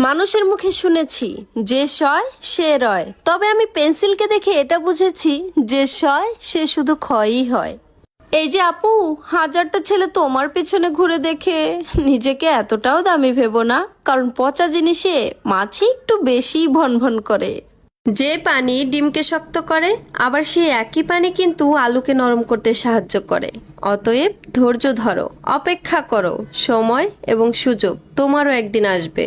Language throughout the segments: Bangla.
মানুষের মুখে শুনেছি যে সয় সে রয়, তবে আমি পেন্সিলকে দেখে এটা বুঝেছি যে সয় সে শুধু ক্ষয়ই হয়। এই যে আপু, হাজারটা ছেলে তোমার পেছনে ঘুরে দেখে নিজেকে এতটাও দামি ভেবো না, কারণ পচা জিনিসে মাছি একটু বেশি ভনভন করে। যে পানি ডিমকে শক্ত করে, আবার সেই একই পানি কিন্তু আলুকে নরম করতে সাহায্য করে। অতএব ধৈর্য ধরো, অপেক্ষা করো, সময় এবং সুযোগ তোমারও একদিন আসবে।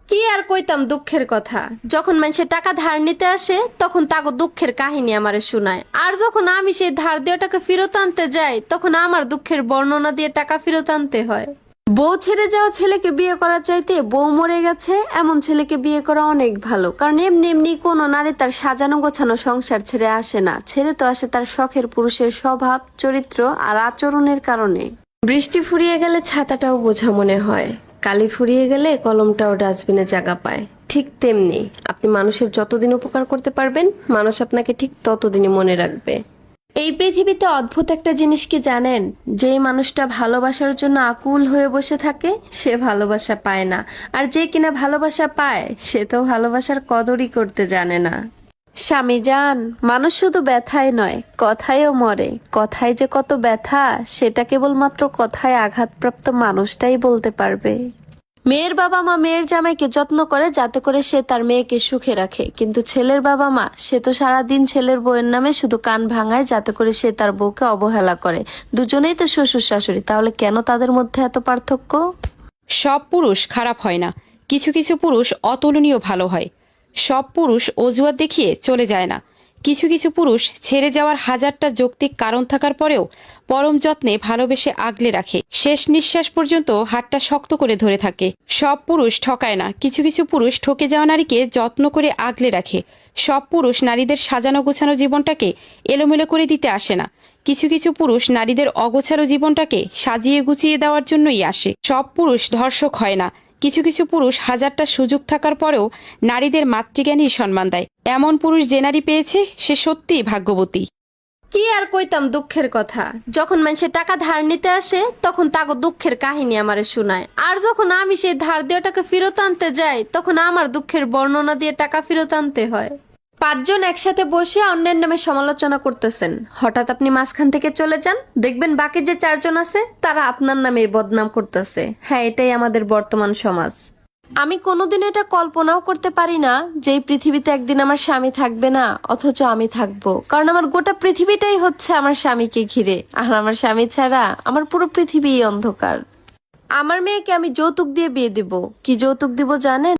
কি আর কইতাম দুঃখের কথা, যখন মানুষের টাকা ধার নিতে আসে তখন তাকে দুঃখের কাহিনী আমারে শোনায়, আর যখন আমি সেই ধার দেওয়া টাকা ফেরত আনতে যাই তখন আমার দুঃখের বর্ণনা দিয়ে টাকা ফেরত আনতে হয়। বউ ছেড়ে যাওয়া ছেলেকে বিয়ে করার চাইতে বউ মরে গেছে এমন ছেলেকে বিয়ে করা অনেক ভালো, কারণ এমনি এমনি কোনো নারী তার সাজানো গোছানো সংসার ছেড়ে আসে না, ছেড়ে তো আসে তার শখের পুরুষের স্বভাব, চরিত্র আর আচরণের কারণে। বৃষ্টি ফুরিয়ে গেলে ছাতাটাও বোঝা মনে হয়, কালি ফুরিয়ে গেলে কলমটাও ডাস্টবিনে জায়গা পায়। ঠিক তেমনি আপনি মানুষের যতদিন উপকার করতে পারবেন, মানুষ আপনাকে ঠিক ততদিনই মনে রাখবে। এই পৃথিবীতে অদ্ভুত একটা জিনিস কি জানেন, যে মানুষটা ভালোবাসার জন্য আকুল হয়ে বসে থাকে সে ভালোবাসা পায় না, আর যে কিনা ভালোবাসা পায় সে তো ভালোবাসার কদরই করতে জানে না। স্বামী জান, মানুষ শুধু ব্যথায় নয় কথায়ও মরে, কথায় যে কত ব্যথা সেটা কেবলমাত্র কথায় আঘাতপ্রাপ্ত মানুষটাই বলতে পারবে। মেয়ের বাবা মা মেয়ের জামাইকে যত্ন করে যাতে করে সে তার মেয়েকে সুখে রাখে, কিন্তু ছেলের বাবা মা সে তো সারাদিন ছেলের বউয়ের নামে শুধু কান ভাঙায় যাতে করে সে তার বউকে অবহেলা করে। দুজনেই তো শ্বশুর শাশুড়ি, তাহলে কেন তাদের মধ্যে এত পার্থক্য? সব পুরুষ খারাপ হয় না, কিছু কিছু পুরুষ অতুলনীয় ভালো হয়। সব পুরুষ অজুহাত দেখিয়ে চলে যায় না, কিছু কিছু পুরুষ ছেড়ে যাওয়ার হাজারটা যৌক্তিক কারণ থাকার পরেও পরম যত্নে ভালোবেসে আগলে রাখে, শেষ নিঃশ্বাস পর্যন্ত হাতটা শক্ত করে ধরে থাকে। সব পুরুষ ঠকায় না, কিছু কিছু পুরুষ ঠকে যাওয়া নারীকে যত্ন করে আগলে রাখে। সব পুরুষ নারীদের সাজানো গোছানো জীবনটাকে এলোমেলো করে দিতে আসে না, কিছু কিছু পুরুষ নারীদের অগোছালো জীবনটাকে সাজিয়ে গুছিয়ে দেওয়ার জন্যই আসে। সব পুরুষ ধর্ষক হয় না, কিছু কিছু পুরুষ হাজারটা সুযোগ থাকার পরেও নারীদের মাতৃজ্ঞানই সম্মান দেয়। এমন পুরুষ যে নারী পেয়েছে সে সত্যিই ভাগ্যবতী। কি আর কইতাম দুঃখের কথা, যখন মানুষের টাকা ধার নিতে আসে তখন তাকে দুঃখের কাহিনী আমারে শোনায়, আর যখন আমি সেই ধার দেওয়া টাকা ফেরত আনতে যাই তখন আমার দুঃখের বর্ণনা দিয়ে টাকা ফেরত আনতে হয়। পাঁচজন একসাথে বসে অন্যের নামে সমালোচনা করতেছেন, হঠাৎ আপনি মাঝখান থেকে চলে যান, দেখবেন বাকি যে চারজন আছে তারা আপনার নামে বদনাম করতেছে। হ্যাঁ, এটাই আমাদের বর্তমান সমাজ। আমি কোনোদিন এটা কল্পনাও করতে পারি না যে এই পৃথিবীতে একদিন আমার স্বামী থাকবে না, অথচ আমি থাকবো, কারণ আমার গোটা পৃথিবীটাই হচ্ছে আমার স্বামীকে ঘিরে, আর আমার স্বামী ছাড়া আমার পুরো পৃথিবী অন্ধকার। আমার মেয়েকে আমি যৌতুক দিয়ে বিয়ে দিব। কি যৌতুক দিব জানেন?